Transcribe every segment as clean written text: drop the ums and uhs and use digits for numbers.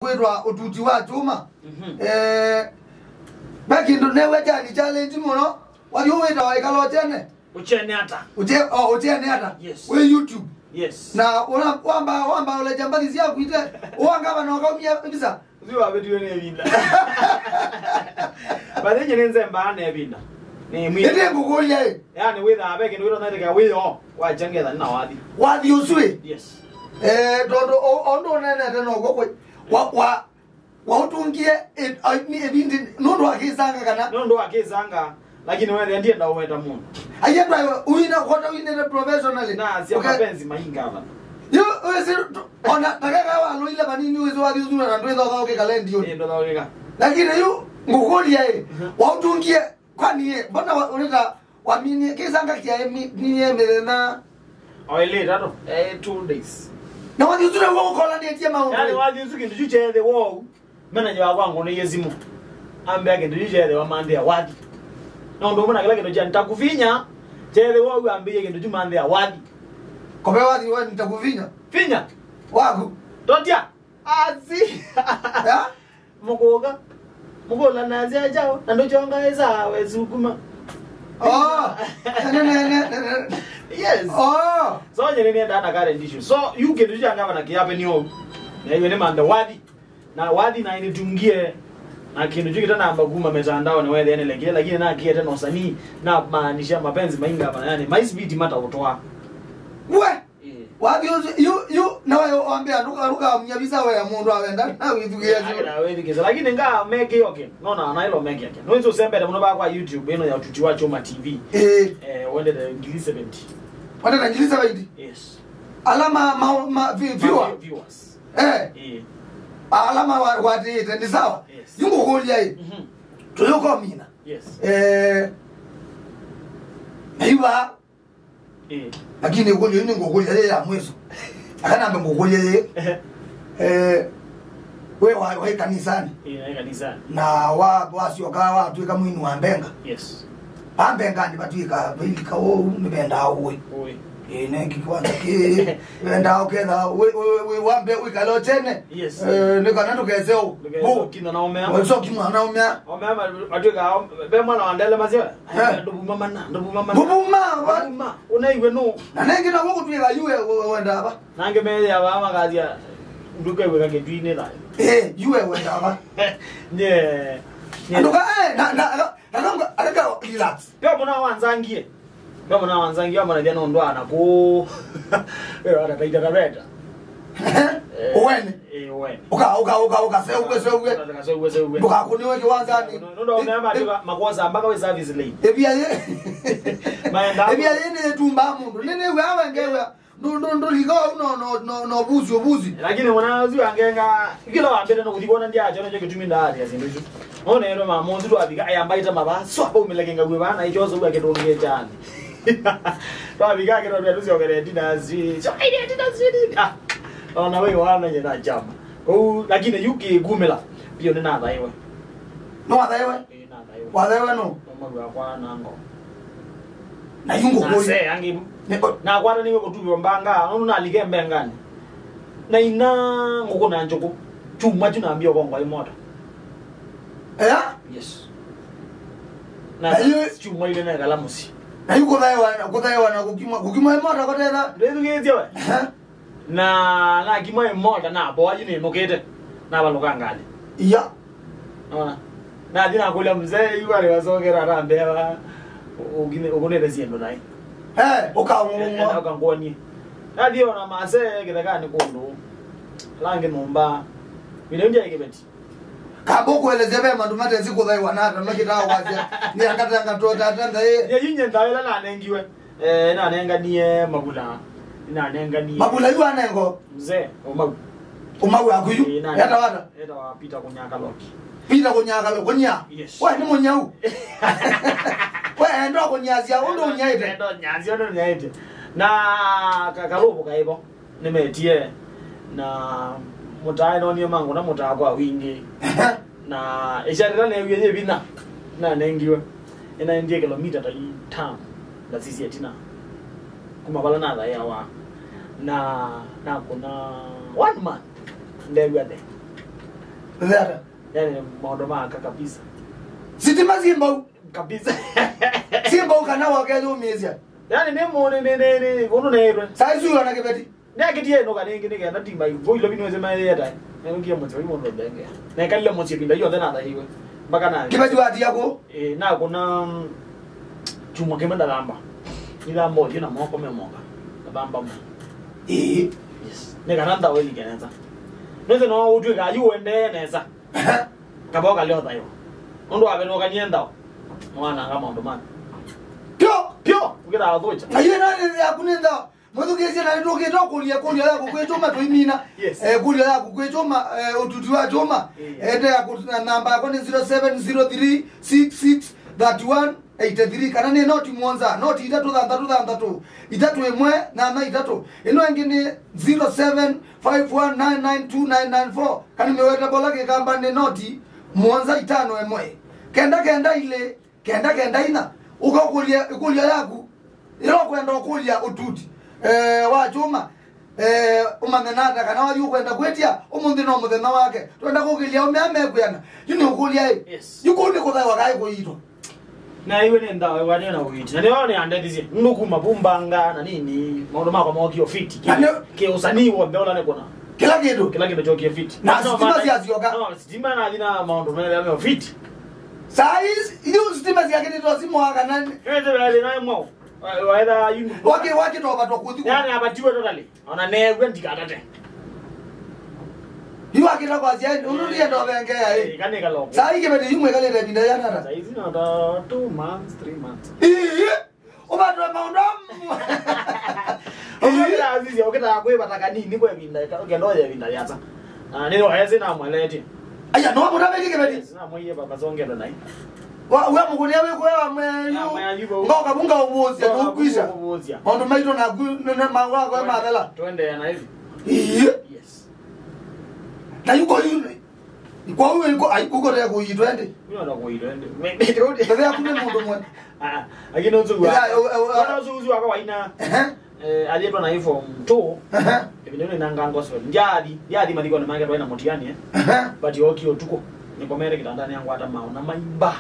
wetwa otuti wa chuma baki ndo newe jani challenge muno wali weta wa ikalo tene uchene ata uchene ata yes we YouTube yes na una wamba ule jambali zia kuite uanga bana wakaumia bisa ziwa betu ne binda badenye nenze mbana ebinda ni mwi ende ngukulia yani witha abeke ndo na ndeka wiyo wa jangeza na wadi uswe yes dondo ondo nene teno gokwe wa utungie ebindi nondo akizanga lakini wewe ndiye ndio uweta mungu ayenda uina kota uine professionally na si mapenzi mainga bana yo wese ona takaka wa loile banini wezo wadi uzuna na ndo ndo ke kalendi yo ndo ndo lakini yo ngukulia wa utungie kwani ye mbona uneka wamini kizanga kia ni melena oile tato 2 days na wadi uzuna wako kola ni etia maungu yani wadi uzuki ndio chede wo manager wangu ne yezimu ambe ake ndio chede wa mande ya wadi na ndo mbona kila kitu cha nitakufinya chede wo ambie ndio jumande ya wadi kobe wadi wewe nitakufinya finya wagu totia azi ya mugola nazi ajao na ndo chonga eza wezukuma yes so nyene nenda na kare ndishu so you can do janga na kiape ni o na iwe ne manda wadi na initungie na kindu jiki tena ambaguma metandao ni wewe ene legele lakini na kia tena usanii na maanisha mapenzi mainga hapa yani my speed mata utoa we wadi you na wewe ambia ruka mnyabisa wewe mundu awenda na withugia na wewe dikiza lakini nga make okay no na ilo make yake no hizo sembe muno ba kwa YouTube ino ya Ututi wa Choma TV wende the Ingilisi 70 wende the Ingilisi 70 yes alama viewers alama wadi ni sawa yungu kulia hii tuyuko mina yes naiba lakini kulia ni ngokulia ya mwezo akana ambe ngokulia wewe kanisani kanisani na wasio kawa tuika mwini wa mbenga yes ambenga ndi batuika bilika wo nibenda we nengi kwanza ki nenda okeza we wambe wikalo tene yes nika nando kezeo kina naomea weso kimwa naomea batuika be mwana wandele maziwa ndubu mama unaiwe no na nengi na woko tuika yuwe wenda hapa nange mele ya mama kazi ya nduka iwe kage twine la yuwe wenda hapa yeah nduka na alika relax yo mwana wanzangie baba na wanzangia mwana jana ndwana ko wewe ataita tabeta uwene uka seugwe buka kuniwe kiwanzani ndo umeamba makosa mpaka we service lane ebia yene tumba mundu nene we awangewe ndo ligo no buzi lakini mwanazi angenga kila wambele no kudibona ndi acho no kitumi ya zindu hizo ona ero mamonzi ndo abika ayambaita mabaso apo umelekenga gwe bana ichozo gwe ketonge cyane babika ke ndo byaruzi ogere dinazi so dinazi ona wewe wana nyina chama lakini yuki gumela pio nina dhaiwe no dhaiwe wadaiwe no mama kwa nango na yungo ko se angi na kwara niwe kutubi mbanga ono nalige mbengani na ina ngoko na njoko chuma tunaambia kwa ngwa imoto yes na chuma ile na galamusi na yuko dhaiwa na kukima imoto kwa tena ndio ngezi we na kimwa imoto na bo aji ni nokete na baluka ngale iya ona na dina kula mzee yuko aliwasogera rambewa ugunele ziendo naye ukangoni ndio na mase kidakani kundu lange nomba binonje ikebeti kaboko elezebe mandumate zikudhaiwa nata makitawa wacha ni akatanga tota tanda ye yinye ndawela na nengiwe na nenga nie mabula na nenga nie mabula yu anengo mzee umagu akuyu yata wata pita kunyaka loki konya wewe ni munyau wewe ndo kunyazia ndo unyaite ndo nyaite na kakarobo kaibo nimetie na mutai no ni mangu na mutai kwa wingi na isharira ne wiye bina na nengiwe ina ndiye kilomita 5 na sisi etina kuma bala na yawa na kuna 1 month ndewe ade Theta. Yani maondo maka kabisa. Sitima Simba. Kabisa. Simba kana wakezo miezia. Yani ne ono nero. Saizu yana kebeti. Ne kitie no kanenge ne kana timba go ilo binweze maeta. Ne ngia motsi mo ndo benge. Ne kalile motsi binda yo tena hiwe. Mpaka na. Kibeti wati yako? Na kuna chuma kemenda lamba. Ila mmoja na moko memonga. Lamba mo. Yes. Ne kananda weli kenza. Neze no ujwe ga yuende neza. Kaboka leo tayo. Ondo abeno kanyenda. Mwana kama ndo man. Pio, ukira adocha. Ayo nani yakunenda. Mwedu kesi na ndo keto kulia yako kwechoma toimina. Kulia yako kwechoma otutu wa choma. Ende yakuna namba yako ni 0703663183 kana ne noti mwanza noti itatu itatu emwe na itatu eno ngine 0751992994 kana meweta bola ke kamba ne noti mwanza itano emwe kenda ile kenda ina ukokulia yako ilo kwenda kulia ututi wa chuma umangenata kana wali kwenda kwetia umundi no muthena wake twenda kugilia umeame kuyana yini ukulia yuko ni kudai wakai kuito na iwe nenda wale na uiti na leo ni andedizi nuku mabumbanga na nini maondo mako mawaki ofiti ke usanii wa ndola ne kona kila kitu choki ofiti na stima ziazioga no stima na alina maondo mele ame ofiti size hiyo stima ziageni to simu waka nani wale na mo waida yinu wake to batwa kuthi yani abatiwe totally ona ne ndika tate hiyo akita kwa zia unulie ndo bengea kane kalo sai kebedi yumwe kale de binda yana ra sai zina da 2 months 3 months obatwa maundam okela azizi okela kwe bataka nini kwe binda okelo ya binda yatsa nilo heze na mweleti aya no mura bege kebedi sina moye baba zongela nai wa mukunia we kwa mweyu ngoka bunga ubuzi no kwisha ondo maito na mawa kwa madala twende yana hivi yes na yuko yule kwa huyo yuko aikuko ya kuitwende mimi ndo kuitwende mimi bebe akune mundu mwe agino nzugu wana nzugu akawaina alietwa na ifo mto ebinene nanga so njadi maliko na mange twaina motiani but yokio tuko nikomere kitandani yangu hata maona maimba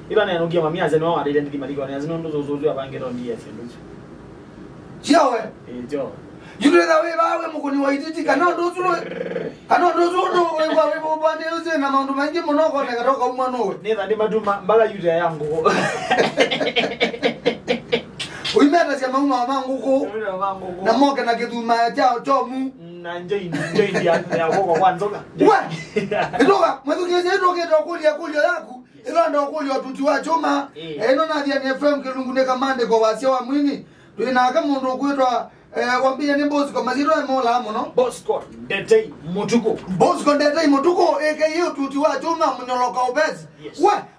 ila na nugia mamia zeno wa identity maliko na zino ndo zozo abange ndo ndiye senduzo chiawe jo yule da we bawe mukuni wa identity kana ndo zulo we kwa bande uze na maundu mangi monoko na katoka umwana we neza ndi maduma mbaga yude yangu uimeta sia mauma mangu ko na moke na kiduma chao chomu na njoi ya koko kwanzoka we ndoka mwedu keze ndoke kulia yako ilo ndo kulia tutu wa choma eno na dia ni FM kilungu ne kamande kwa wasia wa mwini tuina kama mundu kwetwa wambia ni Bosco maziro ya mola muno Bosco ndetei mutuko eke hiyo tutu wa choma mnyoloka obezi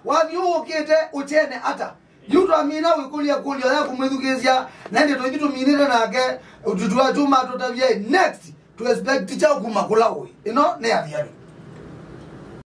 wa kete uchene ata yuto amina wikulia yako mwedhukezia nende tojitu minire nake ututu wa choma tutavye next to expect ticha kumakula we ne aviari